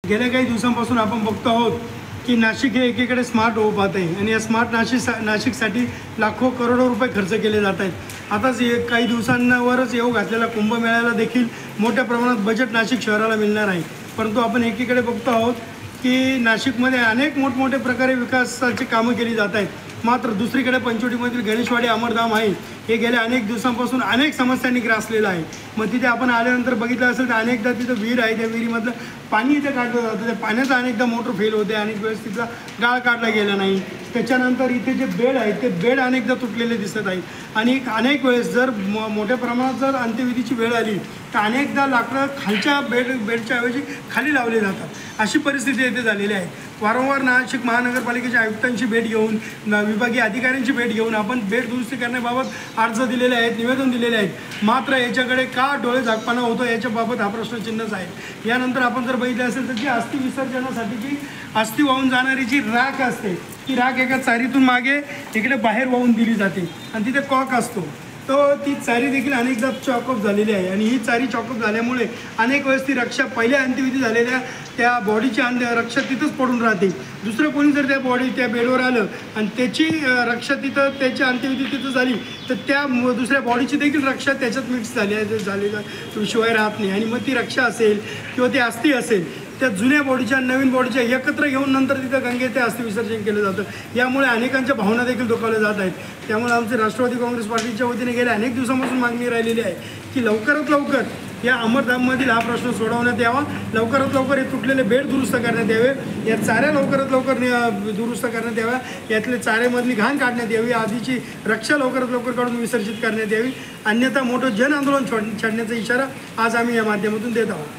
गेल्या काही दिवसांपासून आपण बघतो आहोत की नाशिक हे एकीकडे स्मार्ट होऊ पाहत आहे आणि या स्मार्ट नाशिकसाठी लाखो करोडो रुपये खर्च केले जात आहेत। आताच काही दिवसांवरच येऊ घातलेला कुंभमेळ्याला देखील मोठ्या प्रमाणात बजेट नाशिक शहराला मिळणार आहे। परंतु आपण एकीकडे बघतो आहोत की नाशिकमध्ये अनेक मोठमोठे प्रकारे विकासाची कामं केली जात आहेत, मात्र दुसरीकडे पंचवटीमधील गणेशवाडी अमरधाम आहे हे गेल्या अनेक दिवसांपासून अनेक समस्यांनी ग्रासलेलं आहे। मग तिथे आपण आल्यानंतर बघितलं असेल तर अनेकदा तिथं विहीर आहे, त्या विहिरीमधलं पाणी इथे काढलं जातं, त्या पाण्याचा अनेकदा मोटर फेल होते, अनेक वेळेस तिथला गाळ काढला गेला नाही। त्याच्यानंतर इथे जे बेड आहेत ते बेड अनेकदा तुटलेले दिसत आहेत आणि अनेक वेळेस जर मोठ्या प्रमाणात जर अंत्यविधीची वेळ आली तर अनेकदा लाकडं खालच्या बेडच्या ऐवजी खाली लावले जातात, अशी परिस्थिती येथे झालेली आहे। वारंवार नाशिक महानगरपालिकेच्या आयुक्तांची भेट घेऊन, विभागीय अधिकाऱ्यांची भेट घेऊन आपण बेड दुरुस्ती करण्याबाबत अर्ज दिलेले आहेत, निवेदन दिलेले आहेत, मात्र याच्याकडे का डोळे झाकपाना होतो याच्याबाबत हा प्रश्नचिन्हच आहे। यानंतर आपण जर बघितलं असेल तर जी अस्थि विसर्जनासाठी जी अस्थि वाहून जाणारी जी राख असते ती राख एका चारीतून मागे इकडे बाहेर वाहून दिली जाते आणि तिथे कॉक असतो, तो ती चारी देखील अनेकदा चॉकअप झालेली आहे आणि ही चारी चॉकअप झाल्यामुळे अनेक वेळेस ती रक्षा पहिल्या अंत्यविधी झालेल्या त्या बॉडीची रक्षा तिथंच पडून राहते। दुसरं कोणी जर त्या बेडवर आलं आणि त्याची रक्षा तिथं, त्याची अंत्यविधी तिथं झाली तर त्या दुसऱ्या बॉडीची देखील रक्षा त्याच्यात मिक्स झालेलं शिवाय राहत नाही आणि मग ती रक्षा असेल किंवा ती अस्थि असेल त्या जुन्या बॉडीच्या नवीन बॉडीच्या एकत्र घेऊन नंतर तिथं गंगेत ते अस्थि विसर्जन केलं जातं। यामुळे अनेकांच्या भावना देखील दुखावल्या जात आहेत। त्यामुळे आमचे राष्ट्रवादी काँग्रेस पार्टीच्या वतीने गेल्या अनेक दिवसांपासून मागणी राहिलेली आहे की लवकरात लवकर या अमरधाममधील हा प्रश्न सोडवण्यात यावा, लवकरात लवकर हे तुटलेले बेड दुरुस्त करण्यात यावे, या चाऱ्या लवकरात लवकर दुरुस्त करण्यात याव्या, यातले चाऱ्यामधली घाण काढण्यात यावी, आधीची रक्षा लवकरात लवकर काढून विसर्जित करण्यात यावी, अन्यथा मोठं जन आंदोलन छेडण्याचा इशारा आज आम्ही या माध्यमातून देत आहोत।